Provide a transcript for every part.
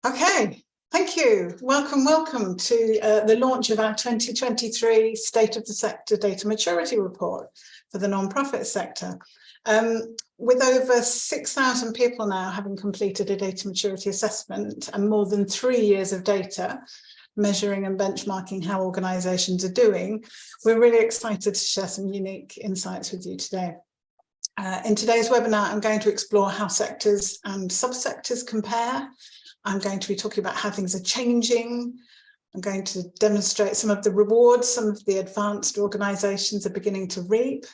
Okay, thank you. Welcome to the launch of our 2023 State of the Sector Data Maturity Report for the non-profit sector. With over 6,000 people now having completed a data maturity assessment and more than 3 years of data measuring and benchmarking how organisations are doing, we're really excited to share some unique insights with you today. In today's webinar, I'm going to explore how sectors and subsectors compare. I'm going to be talking about how things are changing. I'm going to demonstrate some of the rewards some of the advanced organisations are beginning to reap.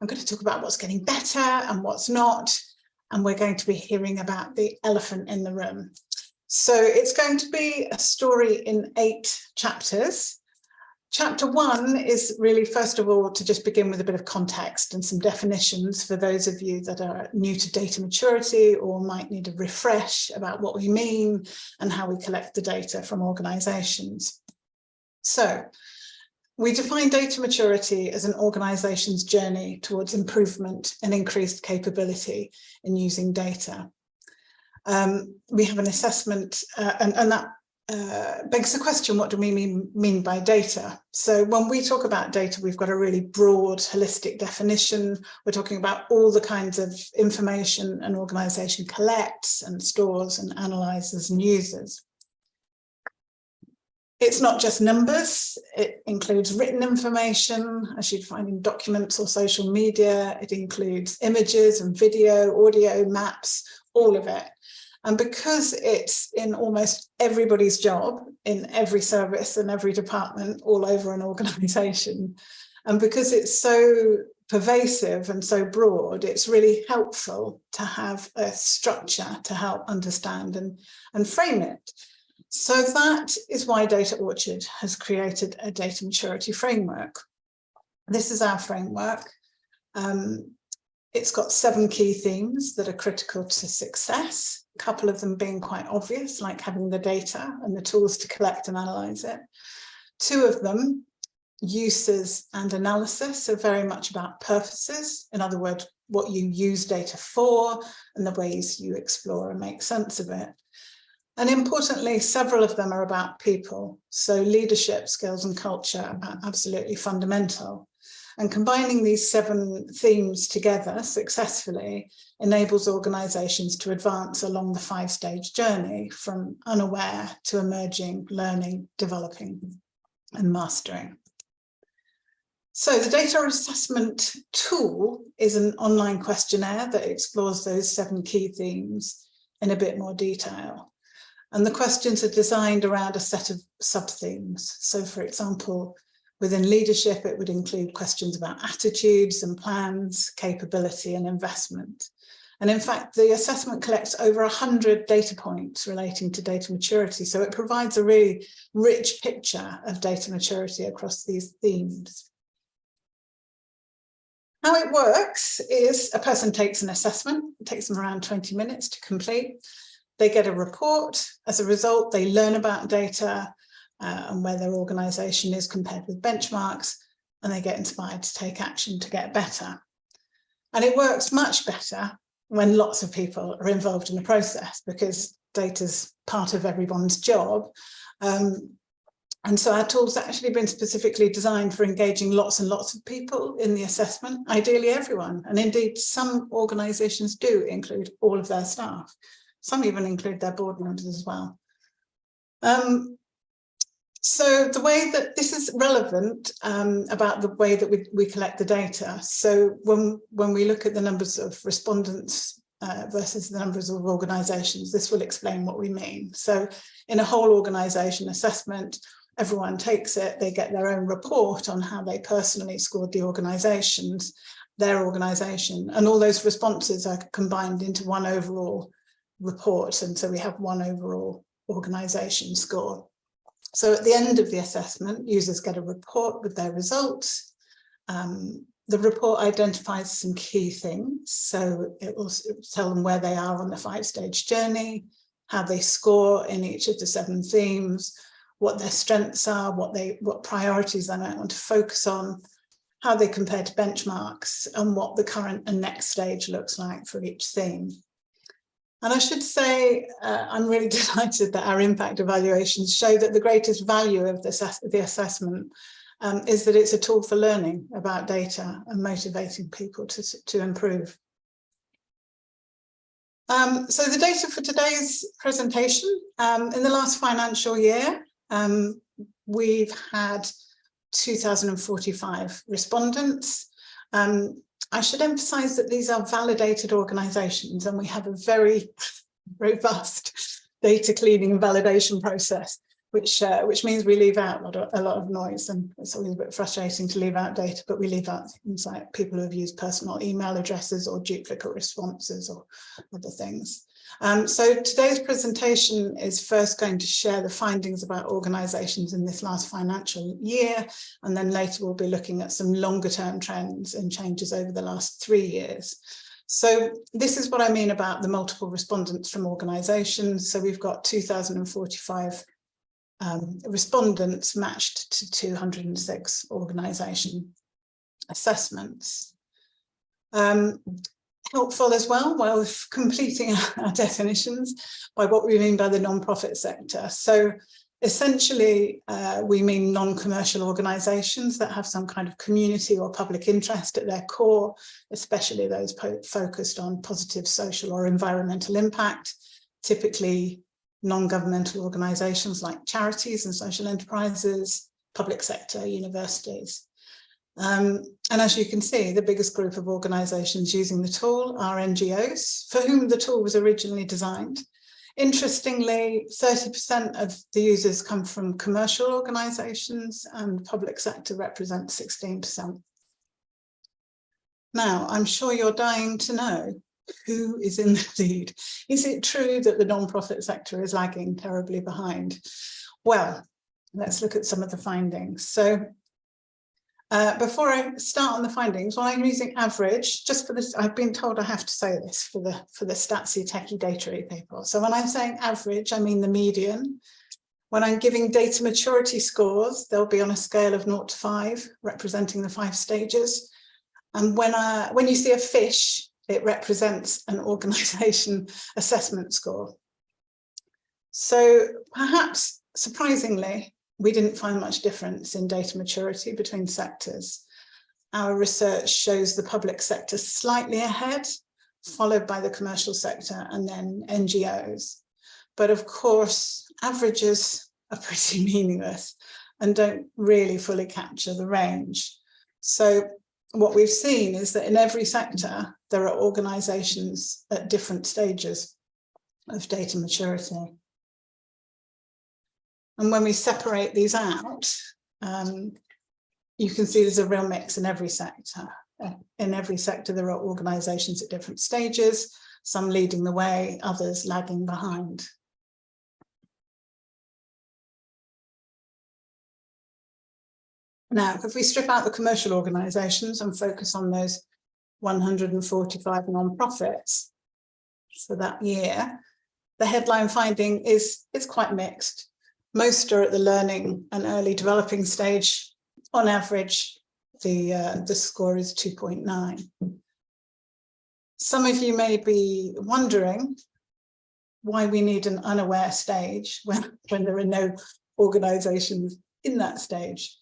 I'm going to talk about what's getting better and what's not. And we're going to be hearing about the elephant in the room. So it's going to be a story in 8 chapters. Chapter 1 is really, first of all, to just begin with a bit of context and some definitions for those of you that are new to data maturity or might need a refresh about what we mean and how we collect the data from organisations. So we define data maturity as an organisation's journey towards improvement and increased capability in using data. We have an assessment and that begs the question, what do we mean by data? So when we talk about data, we've got a really broad, holistic definition. We're talking about all the kinds of information an organisation collects and stores and analyses and uses. It's not just numbers, it includes written information, as you'd find in documents or social media. It includes images and video, audio, maps, all of it. And because it's in almost everybody's job, in every service and every department all over an organisation, and because it's so pervasive and so broad, it's really helpful to have a structure to help understand and frame it. So that is why Data Orchard has created a data maturity framework. This is our framework. It's got 7 key themes that are critical to success. A couple of them being quite obvious, like having the data and the tools to collect and analyse it. 2 of them, uses and analysis, are very much about purposes. In other words, what you use data for and the ways you explore and make sense of it. And importantly, several of them are about people. So leadership, skills and culture are absolutely fundamental. And combining these 7 themes together successfully enables organisations to advance along the 5-stage journey from unaware to emerging, learning, developing and mastering. So the data assessment tool is an online questionnaire that explores those 7 key themes in a bit more detail. And the questions are designed around a set of sub-themes. So for example, within leadership, it would include questions about attitudes and plans, capability and investment. And in fact, the assessment collects over 100 data points relating to data maturity. So it provides a really rich picture of data maturity across these themes. How it works is a person takes an assessment. It takes them around 20 minutes to complete. They get a report. As a result, they learn about data and where their organisation is compared with benchmarks, and they get inspired to take action to get better. And it works much better when lots of people are involved in the process, because data's part of everyone's job. And so our tool's actually been specifically designed for engaging lots and lots of people in the assessment, ideally everyone. And indeed, some organisations do include all of their staff. Some even include their board members as well. So the way that this is relevant about the way that we collect the data. So when we look at the numbers of respondents versus the numbers of organisations, this will explain what we mean. So in a whole organisation assessment, everyone takes it, they get their own report on how they personally scored the organisations, their organisation, and all those responses are combined into one overall report. And so we have one overall organisation score. So at the end of the assessment, users get a report with their results. The report identifies some key things. So it will tell them where they are on the 5-stage journey, how they score in each of the 7 themes, what their strengths are, what priorities they might want to focus on, how they compare to benchmarks, and what the current and next stage looks like for each theme. And I should say, I'm really delighted that our impact evaluations show that the greatest value of the assessment is that it's a tool for learning about data and motivating people to improve. So the data for today's presentation, in the last financial year, we've had 2,045 respondents. I should emphasize that these are validated organizations, and we have a very robust data cleaning and validation process, which means we leave out a lot of noise, and it's always a bit frustrating to leave out data, but we leave out things like people who have used personal email addresses or duplicate responses or other things. So today's presentation is first going to share the findings about organisations in this last financial year, and then later we'll be looking at some longer term trends and changes over the last 3 years. So this is what I mean about the multiple respondents from organisations. So we've got 2,045 respondents matched to 206 organisation assessments. Helpful as well while completing our definitions by what we mean by the non-profit sector. So essentially, we mean non-commercial organisations that have some kind of community or public interest at their core, especially those focused on positive social or environmental impact, typically non-governmental organisations like charities and social enterprises, public sector, universities. And as you can see, the biggest group of organisations using the tool are NGOs, for whom the tool was originally designed. Interestingly, 30% of the users come from commercial organisations, and public sector represents 16%. Now, I'm sure you're dying to know who is in the lead. Is it true that the non-profit sector is lagging terribly behind? Well, let's look at some of the findings. So before I start on the findings, when I'm using average, just for this, I've been told I have to say this for the statsy techie data people. So when I'm saying average, I mean the median. When I'm giving data maturity scores, they'll be on a scale of 0 to 5, representing the 5 stages. And when you see a fish, it represents an organisation assessment score. So perhaps surprisingly, we didn't find much difference in data maturity between sectors. Our research shows the public sector slightly ahead, followed by the commercial sector and then NGOs. But of course, averages are pretty meaningless and don't really fully capture the range. So what we've seen is that in every sector, there are organisations at different stages of data maturity. And when we separate these out, you can see there's a real mix in every sector. In every sector, there are organisations at different stages, some leading the way, others lagging behind. Now, if we strip out the commercial organisations and focus on those 145 non-profits for that year, the headline finding is quite mixed. Most are at the learning and early developing stage. On average, the score is 2.9. Some of you may be wondering why we need an unaware stage when there are no organisations in that stage.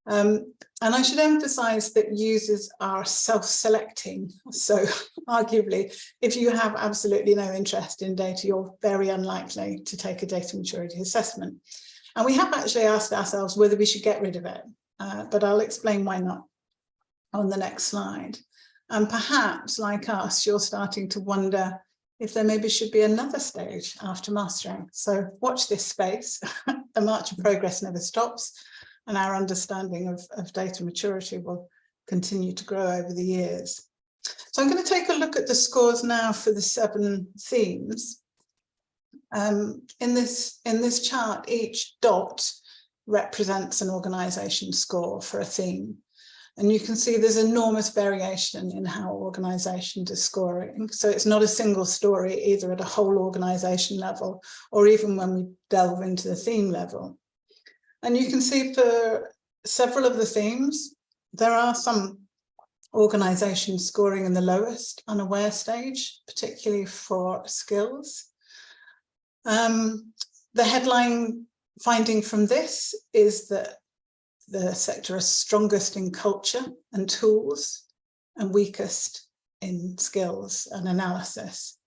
And I should emphasize that users are self-selecting. So arguably, if you have absolutely no interest in data, you're very unlikely to take a data maturity assessment. And we have actually asked ourselves whether we should get rid of it, but I'll explain why not on the next slide. And perhaps, like us, you're starting to wonder if there maybe should be another stage after mastering. So watch this space. The march of progress never stops, and our understanding of data maturity will continue to grow over the years. So I'm going to take a look at the scores now for the 7 themes. In this chart, each dot represents an organisation score for a theme. And you can see there's enormous variation in how organisations are scoring. So it's not a single story, either at a whole organisation level, or even when we delve into the theme level. And you can see for several of the themes, there are some organisations scoring in the lowest unaware stage, particularly for skills. The headline finding from this is that the sector is strongest in culture and tools and weakest in skills and analysis.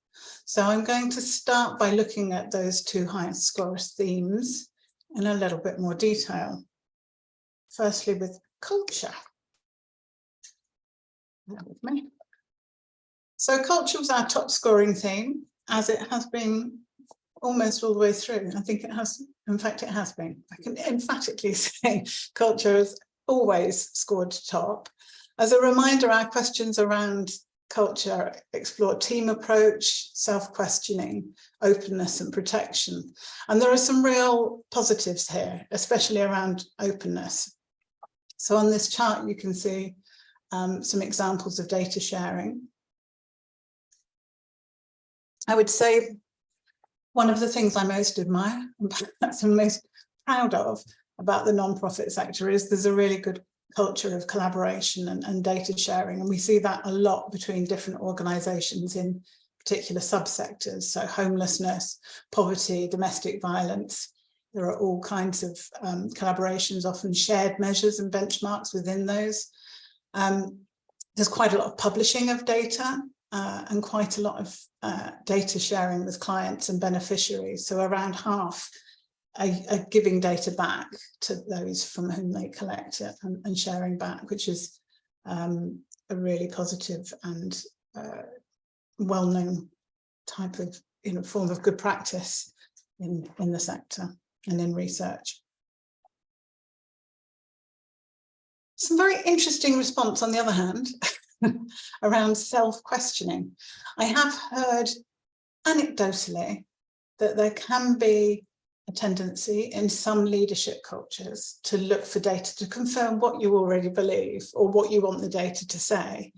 So I'm going to start by looking at those two highest scorers themes in a little bit more detail. Firstly, with culture. Bear with me. So culture was our top scoring theme, as it has been almost all the way through. I think it has, in fact, it has been. I can emphatically say culture has always scored top. As a reminder, our questions around culture explore team approach, self-questioning, openness and protection. And there are some real positives here, especially around openness. So on this chart, you can see some examples of data sharing. I would say one of the things I most admire, and perhaps I'm most proud of about the non-profit sector, is there's a really good culture of collaboration and data sharing. And we see that a lot between different organisations in particular subsectors. So homelessness, poverty, domestic violence. There are all kinds of collaborations, often shared measures and benchmarks within those. There's quite a lot of publishing of data and quite a lot of data sharing with clients and beneficiaries. So around half are giving data back to those from whom they collect it and sharing back, which is a really positive and well-known type of form of good practice in the sector and in research. Some very interesting response, on the other hand, around self-questioning. I have heard anecdotally that there can be a tendency in some leadership cultures to look for data to confirm what you already believe or what you want the data to say.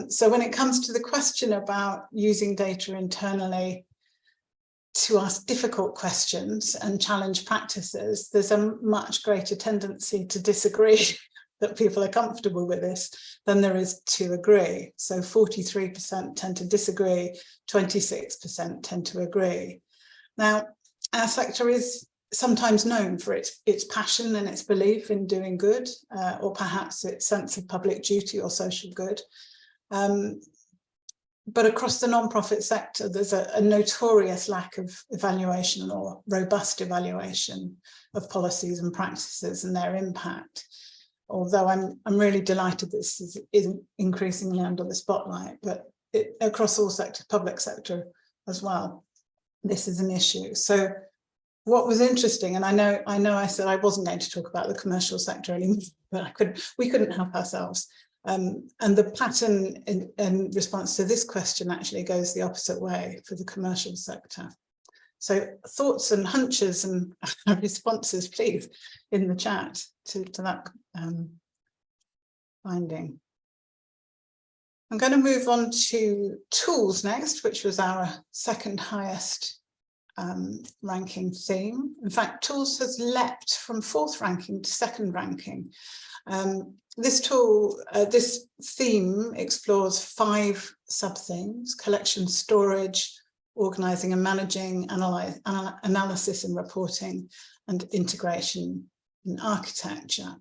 So when it comes to the question about using data internally to ask difficult questions and challenge practices, there's a much greater tendency to disagree that people are comfortable with this than there is to agree. So 43% tend to disagree, 26% tend to agree. Now, our sector is sometimes known for its passion and its belief in doing good, or perhaps its sense of public duty or social good. But across the non-profit sector, there's a notorious lack of evaluation or robust evaluation of policies and practices and their impact. Although I'm really delighted this is increasingly under the spotlight, but across all sectors, public sector as well, this is an issue. So what was interesting, and I know I said I wasn't going to talk about the commercial sector anymore, but we couldn't help ourselves. And the pattern in response to this question actually goes the opposite way for the commercial sector. So thoughts and hunches and responses, please, in the chat to that finding. I'm going to move on to tools next, which was our second highest ranking theme. In fact, tools has leapt from 4th ranking to 2nd ranking. This theme explores 5 sub-themes: collection, storage, organising and managing, analysis and reporting, and integration and architecture.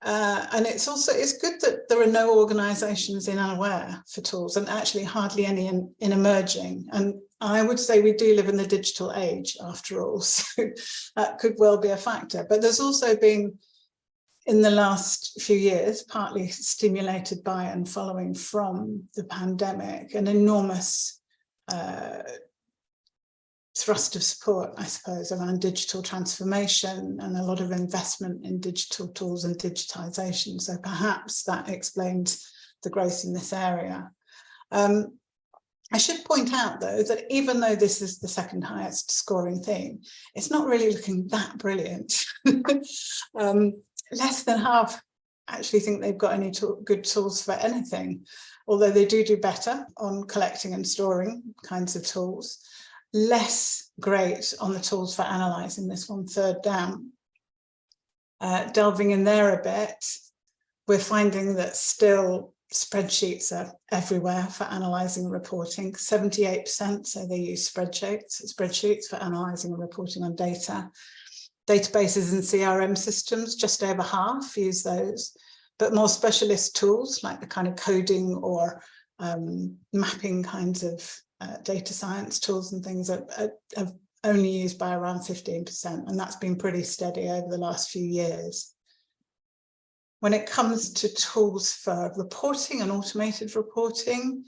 And it's good that there are no organisations in unaware for tools, and actually hardly any in emerging. And I would say we do live in the digital age after all, so that could well be a factor. But there's also been, in the last few years, partly stimulated by and following from the pandemic, an enormous thrust of support, I suppose, around digital transformation and a lot of investment in digital tools and digitisation. So perhaps that explains the growth in this area. I should point out, though, that even though this is the 2nd highest scoring theme, it's not really looking that brilliant. Less than half actually think they've got any good tools for anything, although they do better on collecting and storing kinds of tools. Less great on the tools for analysing, this 1/3 down. Delving in there a bit, We're finding that still spreadsheets are everywhere for analysing and reporting. 78% say they use spreadsheets for analysing and reporting on data. Databases and CRM systems, just over half use those, but more specialist tools like the kind of coding or mapping kinds of data science tools and things are only used by around 15%, and that's been pretty steady over the last few years. When it comes to tools for reporting and automated reporting,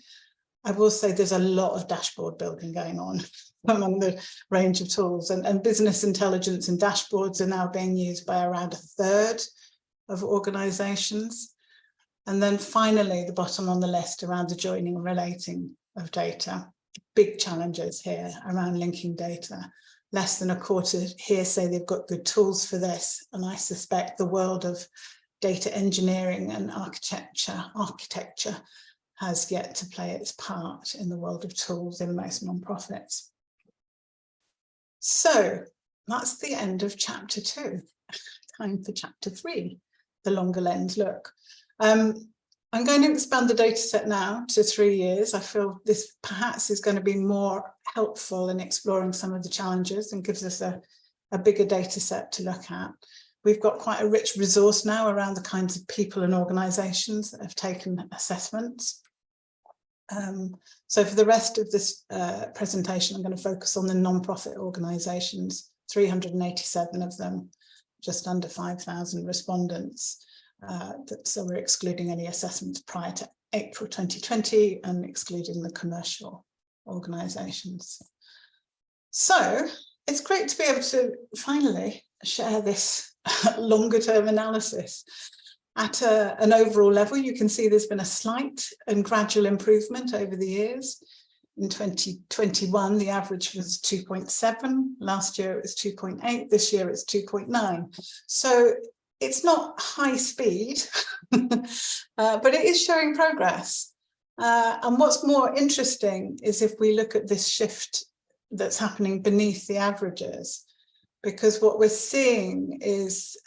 I will say there's a lot of dashboard building going on among the range of tools, and business intelligence and dashboards are now being used by around 1/3 of organizations. And then finally, the bottom on the list around the joining and relating of data. Big challenges here around linking data. Less than 1/4 here say they've got good tools for this, and I suspect the world of data engineering and architecture has yet to play its part in the world of tools in most nonprofits. So that's the end of chapter 2. Time for chapter 3, the longer lens look. I'm going to expand the data set now to 3 years. I feel this perhaps is going to be more helpful in exploring some of the challenges and gives us a bigger data set to look at. We've got quite a rich resource now around the kinds of people and organisations that have taken assessments. So for the rest of this presentation, I'm going to focus on the non-profit organisations, 387 of them, just under 5,000 respondents. So we're excluding any assessments prior to April 2020 and excluding the commercial organisations. So it's great to be able to finally share this longer term analysis. At an overall level, you can see there's been a slight and gradual improvement over the years. In 2021, the average was 2.7. Last year it was 2.8. This year it's 2.9. So it's not high speed, but it is showing progress. And what's more interesting is if we look at this shift that's happening beneath the averages, because what we're seeing is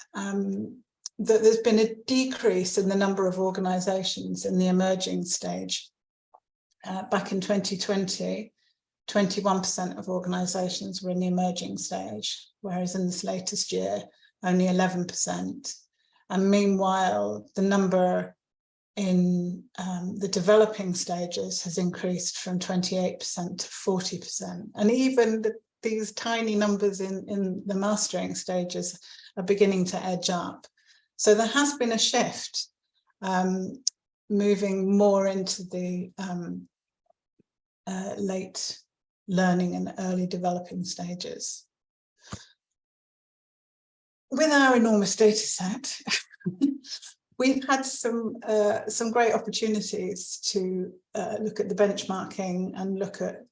that there's been a decrease in the number of organisations in the emerging stage. Back in 2020, 21% of organisations were in the emerging stage, whereas in this latest year, only 11%. And meanwhile, the number in the developing stages has increased from 28% to 40%. And even these tiny numbers in the mastering stages are beginning to edge up. So there has been a shift, moving more into the late learning and early developing stages. With our enormous data set, we've had some great opportunities to look at the benchmarking and look at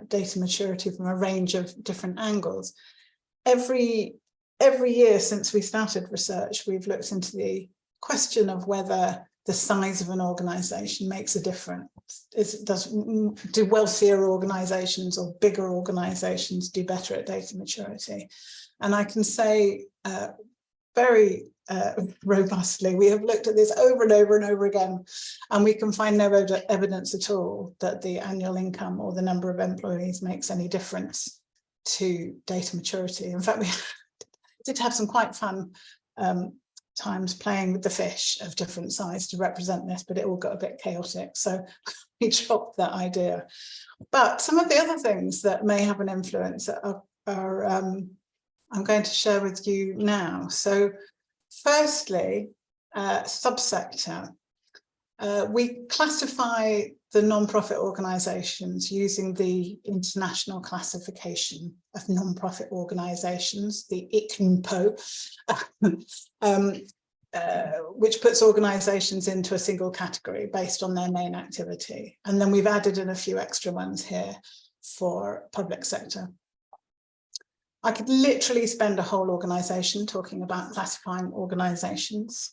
data maturity from a range of different angles. Every year since we started research, we've looked into the question of whether the size of an organisation makes a difference. Do wealthier organisations or bigger organisations do better at data maturity? And I can say very robustly, we have looked at this over and over and over again, and we can find no evidence at all that the annual income or the number of employees makes any difference to data maturity. In fact, we did have some quite fun times playing with the fish of different size to represent this, but it all got a bit chaotic, so we dropped that idea. But some of the other things that may have an influence are I'm going to share with you now. So firstly, subsector. We classify the non-profit organisations using the International Classification of Non-Profit Organisations, the ICNPO, which puts organisations into a single category based on their main activity. And then we've added in a few extra ones here for public sector. I could literally spend a whole organisation talking about classifying organisations.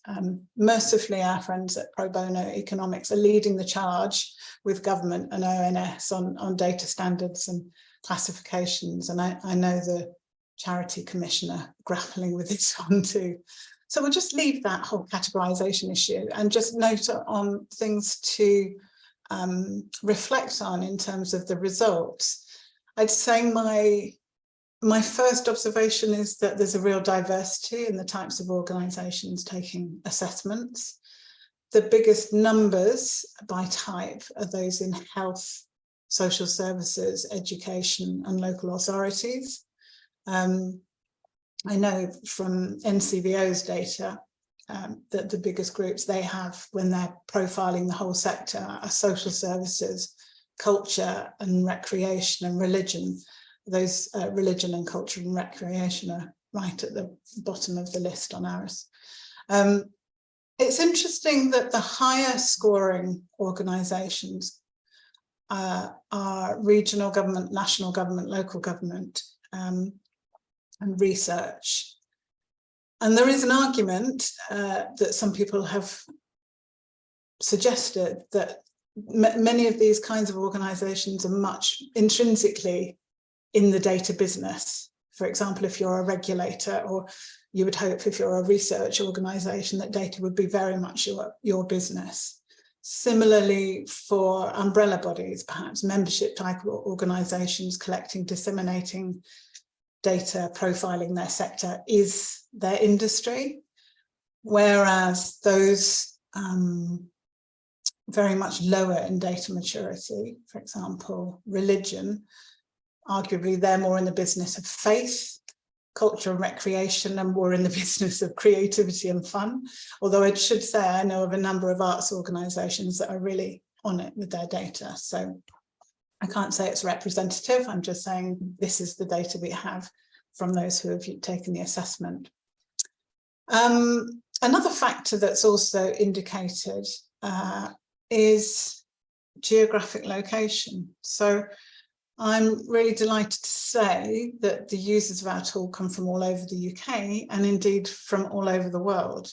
Mercifully, our friends at Pro Bono Economics are leading the charge with government and ONS on data standards and classifications. And I know the Charity Commissioner grappling with this one too. So we'll just leave that whole categorization issue and just note on things to reflect on in terms of the results. I'd say my first observation is that there's a real diversity in the types of organisations taking assessments. The biggest numbers by type are those in health, social services, education and local authorities. I know from NCVO's data that the biggest groups they have when they're profiling the whole sector are social services, culture and recreation and religion. Those religion and culture and recreation are right at the bottom of the list on ours. It's interesting that the higher scoring organisations are regional government, national government, local government, and research. And there is an argument that some people have suggested that many of these kinds of organisations are much intrinsically in the data business. For example, if you're a regulator, or you would hope if you're a research organisation, that data would be very much your business. Similarly, for umbrella bodies, perhaps membership type organisations collecting, disseminating data, profiling their sector is their industry, whereas those very much lower in data maturity, for example, religion, arguably they're more in the business of faith, culture and recreation, and more in the business of creativity and fun. Although I should say I know of a number of arts organisations that are really on it with their data. So I can't say it's representative. I'm just saying this is the data we have from those who have taken the assessment. Another factor that's also indicated is geographic location. So I'm really delighted to say that the users of our tool come from all over the UK and indeed from all over the world.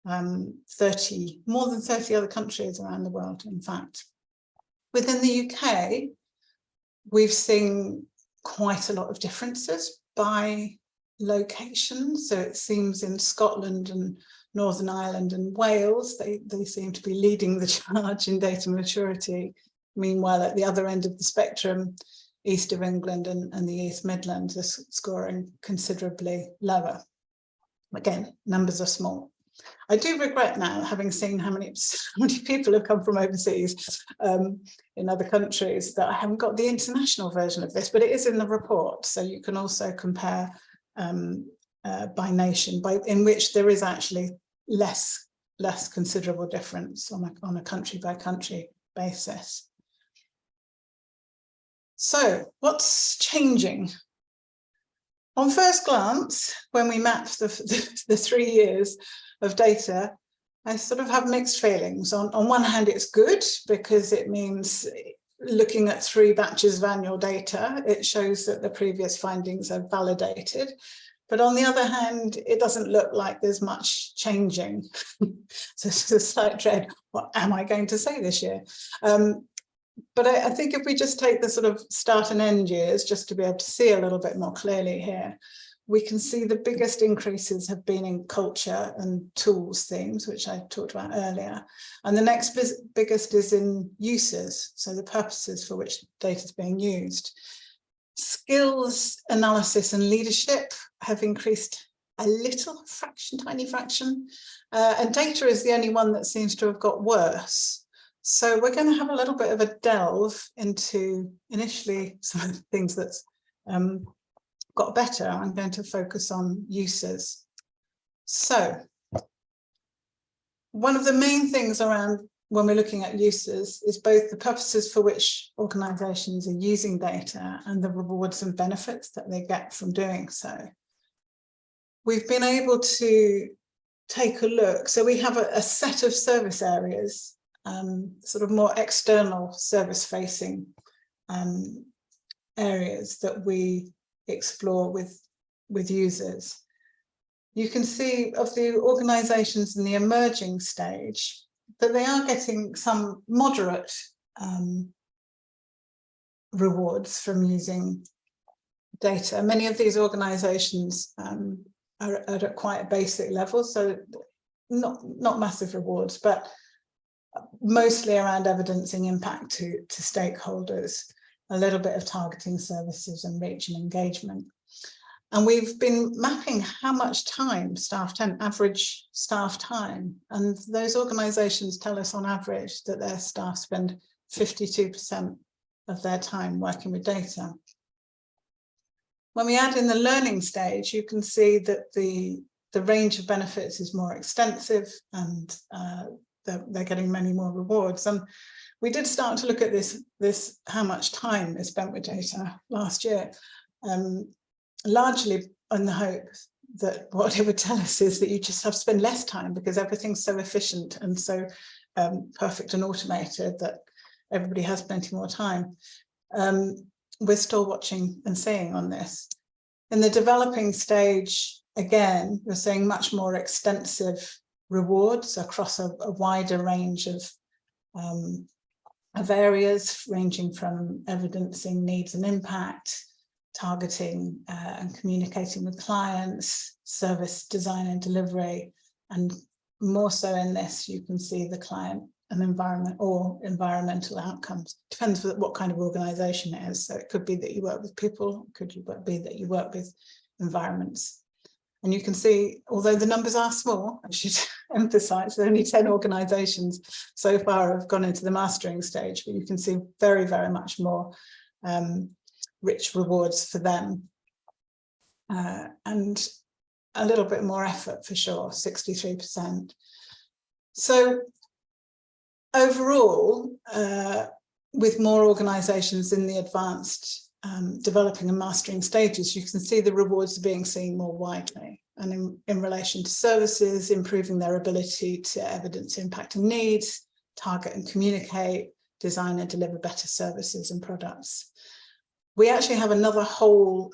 More than 30 other countries around the world, in fact. Within the UK, we've seen quite a lot of differences by location. So it seems in Scotland and Northern Ireland and Wales, they seem to be leading the charge in data maturity. Meanwhile, at the other end of the spectrum, east of England and the East Midlands are scoring considerably lower. Again, numbers are small. I do regret now, having seen how many people have come from overseas in other countries, that I haven't got the international version of this, but it is in the report. So you can also compare by nation, in which there is actually less considerable difference on a country by country basis. So what's changing? On first glance, when we map the 3 years of data, I sort of have mixed feelings. On one hand, it's good because it means looking at 3 batches of annual data, it shows that the previous findings are validated. But on the other hand, it doesn't look like there's much changing. So it's a slight dread, what am I going to say this year? But I think if we just take the sort of start and end years, just to be able to see a little bit more clearly here, we can see the biggest increases have been in culture and tools themes, which I talked about earlier. And the next biggest is in uses, so the purposes for which data is being used. Skills, analysis and leadership have increased a little fraction, tiny fraction, and data is the only one that seems to have got worse. So we're going to have a little bit of a delve into initially some of the things that's got better. I'm going to focus on uses. So one of the main things around when we're looking at uses is both the purposes for which organisations are using data and the rewards and benefits that they get from doing so. We've been able to take a look. So we have a set of service areas, sort of more external service-facing areas that we explore with users. You can see of the organisations in the emerging stage that they are getting some moderate rewards from using data. Many of these organisations are at quite a basic level, so not massive rewards, but mostly around evidencing impact to stakeholders, a little bit of targeting services and reach and engagement. And we've been mapping how much time average staff time, and those organisations tell us on average that their staff spend 52% of their time working with data. When we add in the learning stage, you can see that the range of benefits is more extensive, and they're getting many more rewards. And we did start to look at this how much time is spent with data last year, largely in the hope that what it would tell us is that you just have to spend less time because everything's so efficient and so perfect and automated that everybody has plenty more time. We're still watching and seeing on this. In the developing stage, again, we're seeing much more extensive rewards across a wider range of areas, ranging from evidencing needs and impact, targeting and communicating with clients, service design and delivery, and more so in this, you can see the client and environment or environmental outcomes. Depends what kind of organisation it is. So it could be that you work with people, could be that you work with environments. And you can see, although the numbers are small, I should emphasise, only 10 organisations so far have gone into the mastering stage, but you can see very, very much more rich rewards for them. And a little bit more effort for sure, 63%. So overall, with more organisations in the advanced developing and mastering stages, you can see the rewards are being seen more widely, and in relation to services, improving their ability to evidence impact and needs, target and communicate, design and deliver better services and products. We actually have another whole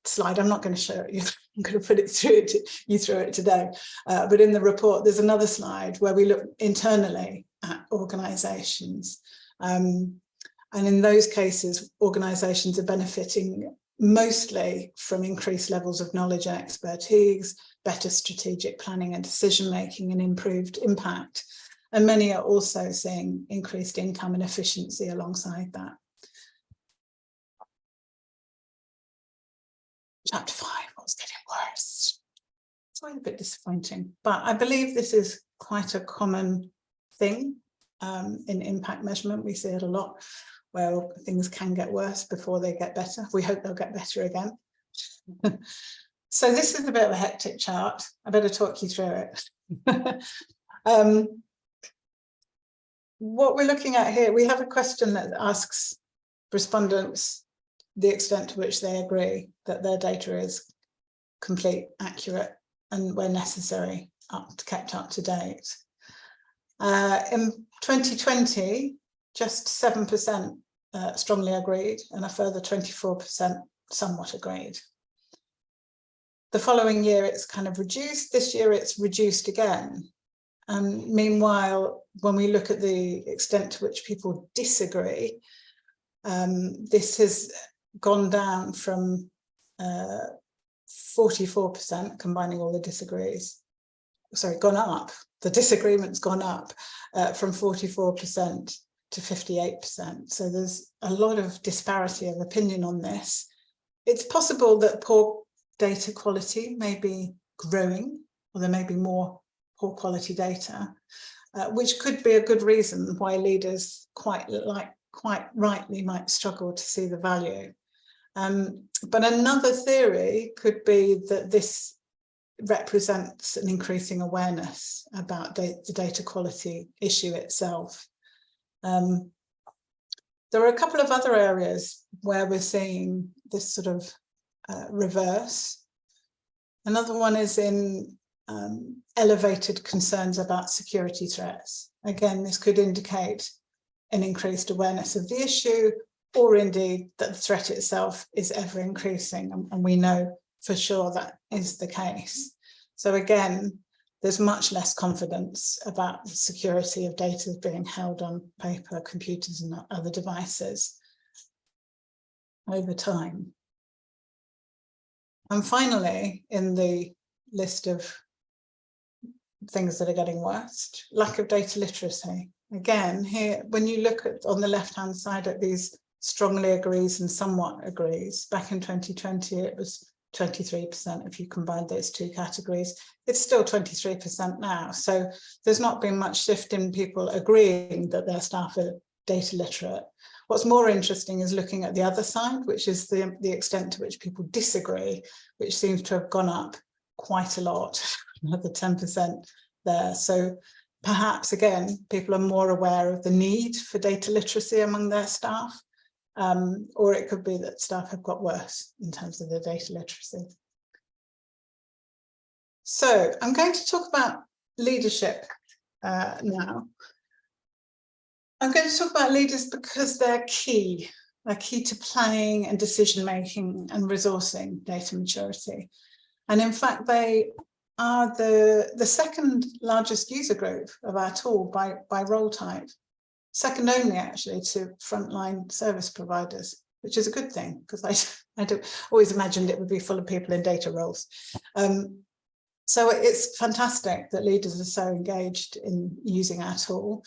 slide. I'm not going to show it you. I'm going to put it through you through it today. But in the report, there's another slide where we look internally at organisations. And in those cases, organisations are benefiting mostly from increased levels of knowledge and expertise, better strategic planning and decision-making, and improved impact. And many are also seeing increased income and efficiency alongside that. Chapter 5 was getting worse. It's a bit disappointing, but I believe this is quite a common thing in impact measurement. We see it a lot, where things can get worse before they get better. We hope they'll get better again. So this is a bit of a hectic chart. I better talk you through it. What we're looking at here, we have a question that asks respondents the extent to which they agree that their data is complete, accurate, and where necessary, kept up to date. In 2020, just 7% strongly agreed, and a further 24% somewhat agreed. The following year, it's kind of reduced. This year, it's reduced again. And meanwhile, when we look at the extent to which people disagree, this has gone down from 44%, combining all the disagrees. Sorry, gone up. The disagreement's gone up from 44% to 58%. So there's a lot of disparity of opinion on this. It's possible that poor data quality may be growing, or there may be more poor quality data, which could be a good reason why leaders quite rightly might struggle to see the value. But another theory could be that this represents an increasing awareness about the data quality issue itself. There are a couple of other areas where we're seeing this sort of reverse. Another one is in elevated concerns about security threats. Again, this could indicate an increased awareness of the issue, or indeed that the threat itself is ever increasing, and we know for sure that is the case. So again, there's much less confidence about the security of data being held on paper, computers and other devices over time. And finally, in the list of things that are getting worse. Lack of data literacy. Again, here, when you look at on the left-hand side at these strongly agrees and somewhat agrees, back in 2020, it was 23% if you combine those two categories. It's still 23% now. So there's not been much shift in people agreeing that their staff are data literate. What's more interesting is looking at the other side, which is the extent to which people disagree, which seems to have gone up quite a lot, another 10% there. So perhaps, again, people are more aware of the need for data literacy among their staff, or it could be that staff have got worse in terms of their data literacy. So I'm going to talk about leadership now. I'm going to talk about leaders because they're key. They're key to planning and decision-making and resourcing data maturity. And in fact, they are the second largest user group of our tool by role type. Second only, actually, to frontline service providers, which is a good thing, because I always imagined it would be full of people in data roles. So it's fantastic that leaders are so engaged in using our tool.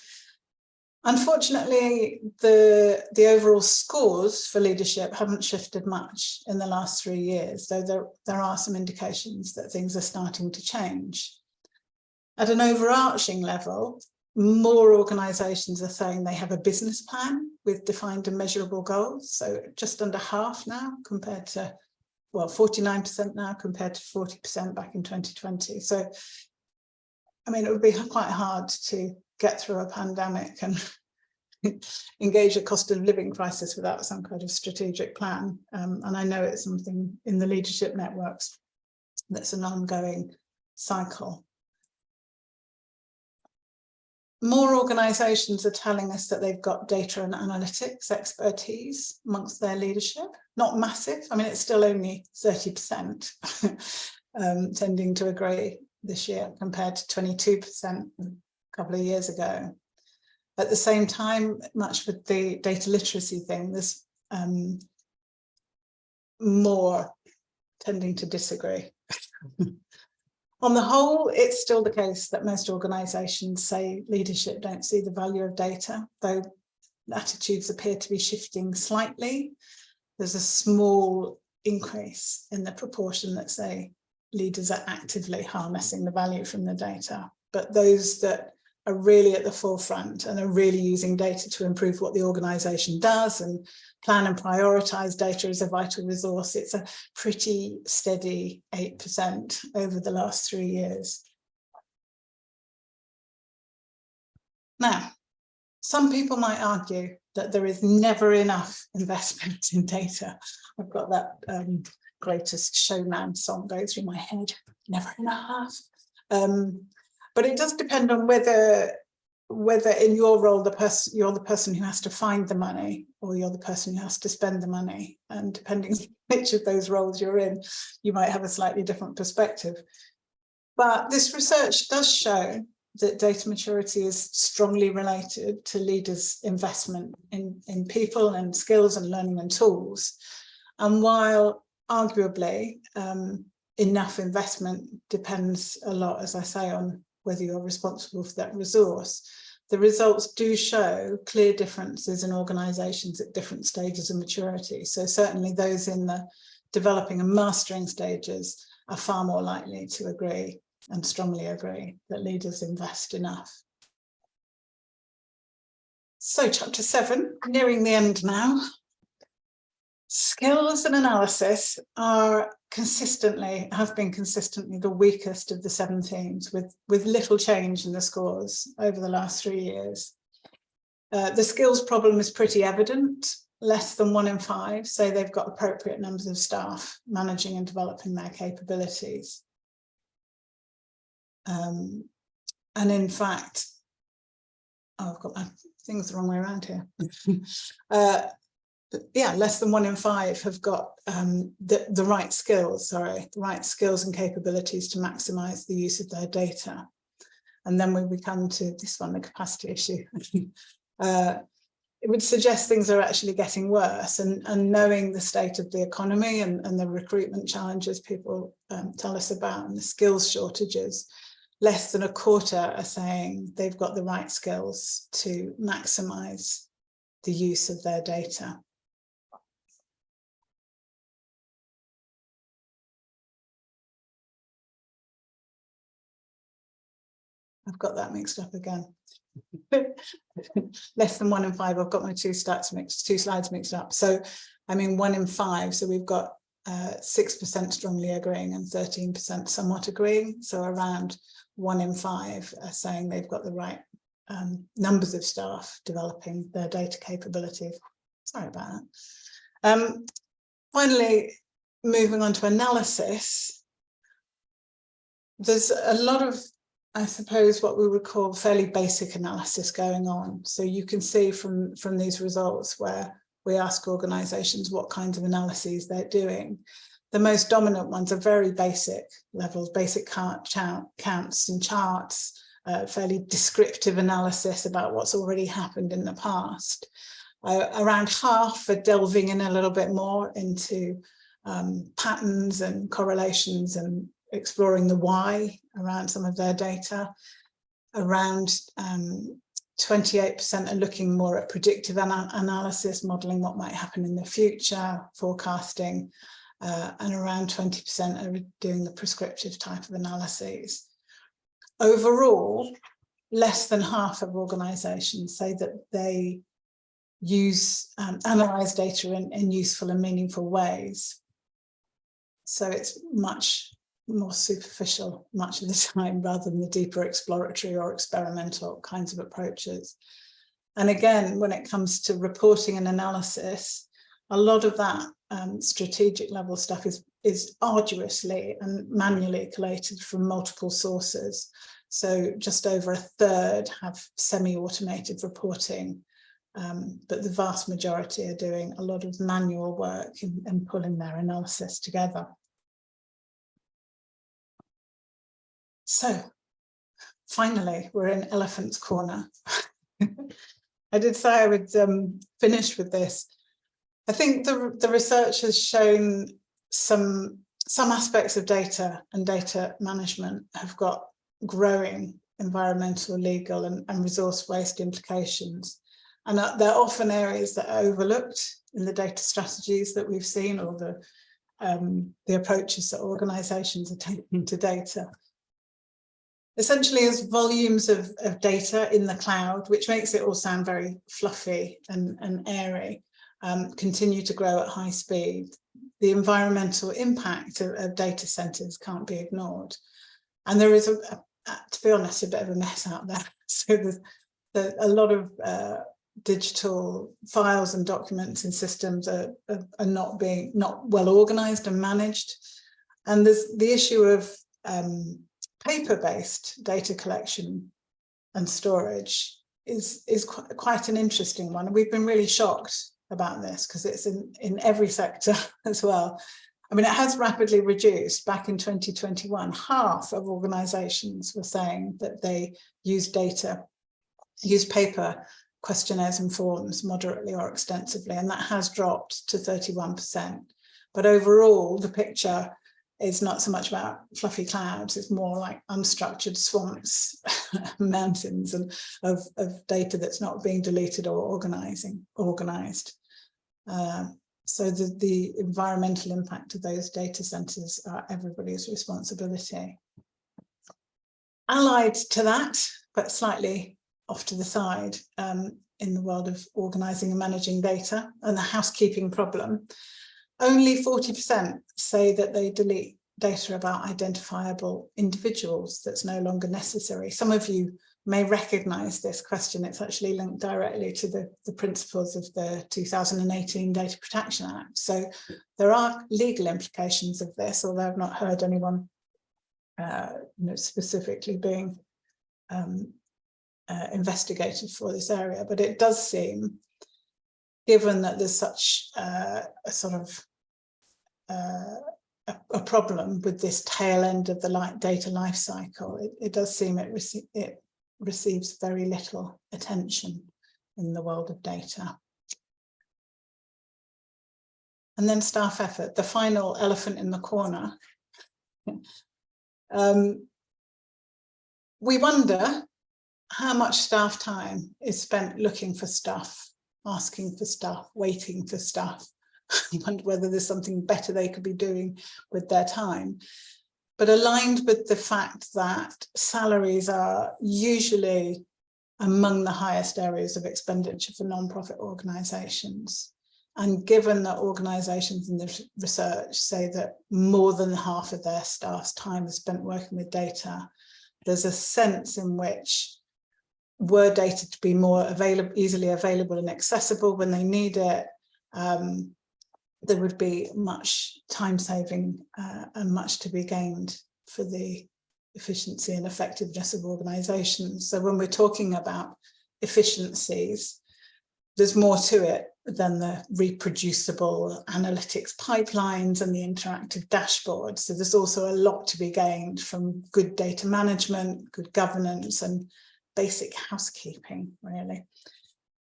Unfortunately, the overall scores for leadership haven't shifted much in the last 3 years, though there are some indications that things are starting to change. At an overarching level, more organisations are saying they have a business plan with defined and measurable goals. So just under half now compared to, well, 49% now compared to 40% back in 2020. So, I mean, it would be quite hard to get through a pandemic and engage a cost of living crisis without some kind of strategic plan. And I know it's something in the leadership networks that's an ongoing cycle. More organisations are telling us that they've got data and analytics expertise amongst their leadership. Not massive. I mean, it's still only 30%, tending to agree this year compared to 22% a couple of years ago. At the same time, much with the data literacy thing, there's more tending to disagree. On the whole, it's still the case that most organisations say leadership don't see the value of data, though attitudes appear to be shifting slightly. There's a small increase in the proportion that say leaders are actively harnessing the value from the data, but those that are really at the forefront and are really using data to improve what the organisation does and plan and prioritise data as a vital resource, it's a pretty steady 8% over the last 3 years. Now, some people might argue that there is never enough investment in data. I've got that Greatest Showman song going through my head, never enough. But it does depend on whether in your role you're the person who has to find the money or you're the person who has to spend the money. And depending on which of those roles you're in, you might have a slightly different perspective. But this research does show that data maturity is strongly related to leaders' investment in people and skills and learning and tools. And while arguably enough investment depends a lot, as I say, on whether you're responsible for that resource, the results do show clear differences in organisations at different stages of maturity. So certainly those in the developing and mastering stages are far more likely to agree and strongly agree that leaders invest enough. So chapter 7, nearing the end now. Skills and analysis have been consistently the weakest of the 7 themes, with little change in the scores over the last 3 years. The skills problem is pretty evident. Less than 1 in 5 say they've got appropriate numbers of staff managing and developing their capabilities. And in fact, I've got my things the wrong way around here. Yeah, less than 1 in 5 have got the right skills, the right skills and capabilities to maximise the use of their data. And then when we come to this one, the capacity issue, it would suggest things are actually getting worse, and knowing the state of the economy and the recruitment challenges people tell us about and the skills shortages, less than a quarter are saying they've got the right skills to maximise the use of their data. I've got that mixed up again. Less than 1 in 5. I've got my two slides mixed up. So I mean 1 in 5. So we've got 6% strongly agreeing and 13% somewhat agreeing. So around 1 in 5 are saying they've got the right numbers of staff developing their data capabilities. Sorry about that. Finally, moving on to analysis, there's a lot of, I suppose, what we would call fairly basic analysis going on. So you can see from these results where we ask organisations what kinds of analyses they're doing. The most dominant ones are very basic levels, basic counts and charts, fairly descriptive analysis about what's already happened in the past. Around half are delving in a little bit more into patterns and correlations and exploring the why around some of their data. Around 28% are looking more at predictive analysis, modelling what might happen in the future, forecasting, and around 20% are doing the prescriptive type of analyses. Overall, less than half of organisations say that they analyse data in useful and meaningful ways. So it's much more superficial much of the time rather than the deeper exploratory or experimental kinds of approaches. And again, when it comes to reporting and analysis, a lot of that strategic level stuff is arduously and manually collated from multiple sources. So just over a third have semi-automated reporting, but the vast majority are doing a lot of manual work and pulling their analysis together. So finally, we're in Elephant's Corner. I did say I would finish with this. I think the research has shown some aspects of data and data management have got growing environmental, legal and resource waste implications. And they're often areas that are overlooked in the data strategies that we've seen, or the approaches that organisations are taking to data. Essentially, as volumes of data in the cloud, which makes it all sound very fluffy and airy, continue to grow at high speed, the environmental impact of data centres can't be ignored. And there is, to be honest, a bit of a mess out there. So there's a lot of digital files and documents and systems are not well organised and managed. And there's the issue of paper-based data collection and storage is quite an interesting one. We've been really shocked about this because it's in every sector as well. I mean, it has rapidly reduced. Back in 2021, half of organisations were saying that they use paper questionnaires and forms moderately or extensively, and that has dropped to 31%. But overall, the picture is not so much about fluffy clouds, it's more like unstructured swamps, mountains and of data that's not being deleted or organised. So the environmental impact of those data centres are everybody's responsibility. Allied to that, but slightly off to the side, in the world of organising and managing data and the housekeeping problem, only 40% say that they delete data about identifiable individuals that's no longer necessary. Some of you may recognise this question. It's actually linked directly to the principles of the 2018 Data Protection Act. So there are legal implications of this, although I've not heard anyone specifically being investigated for this area. But it does seem, given that there's such a sort of a problem with this tail end of the data life cycle, it does seem it receives very little attention in the world of data. And then staff effort, the final elephant in the corner. We wonder how much staff time is spent looking for stuff, asking for stuff, waiting for stuff. I wonder whether there's something better they could be doing with their time. But aligned with the fact that salaries are usually among the highest areas of expenditure for non-profit organisations, and given that organisations in the research say that more than half of their staff's time is spent working with data, there's a sense in which were data to be more easily available and accessible when they need it, there would be much time saving and much to be gained for the efficiency and effectiveness of organisations. So when we're talking about efficiencies, there's more to it than the reproducible analytics pipelines and the interactive dashboards. So there's also a lot to be gained from good data management, good governance, and basic housekeeping, really.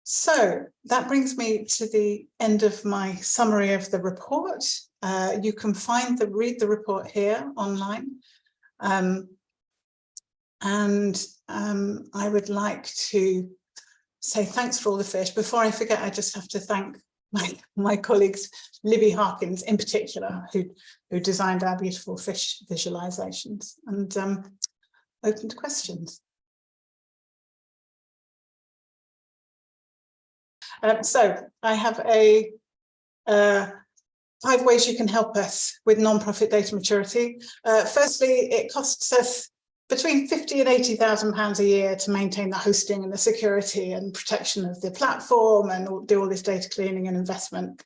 So that brings me to the end of my summary of the report. You can read the report here online. I would like to say thanks for all the fish. Before I forget, I just have to thank my colleagues, Libby Harkins in particular, who designed our beautiful fish visualizations, and open to questions. So I have 5 ways you can help us with non-profit data maturity. Firstly, it costs us between £50,000 and £80,000 a year to maintain the hosting and the security and protection of the platform and do all this data cleaning and investment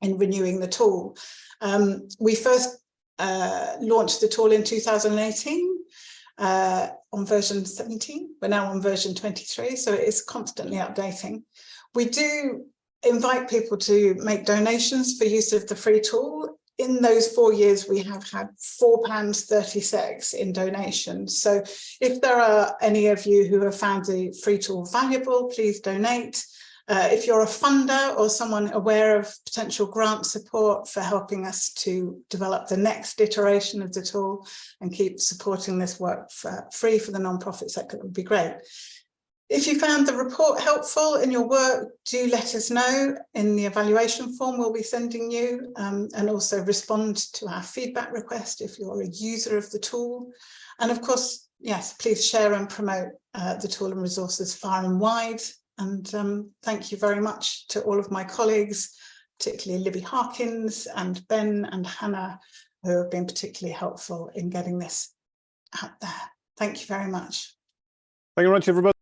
in renewing the tool. We first launched the tool in 2018 on version 17. We're now on version 23, so it is constantly updating. We do invite people to make donations for use of the free tool. In those 4 years, we have had £4.36 in donations. So if there are any of you who have found the free tool valuable, please donate. If you're a funder or someone aware of potential grant support for helping us to develop the next iteration of the tool and keep supporting this work for free for the non-profit sector, it would be great. If you found the report helpful in your work, do let us know in the evaluation form we'll be sending you, and also respond to our feedback request if you're a user of the tool. And of course, yes, please share and promote the tool and resources far and wide. And thank you very much to all of my colleagues, particularly Libby Harkins and Ben and Hannah, who have been particularly helpful in getting this out there. Thank you very much. Thank you very much, everybody.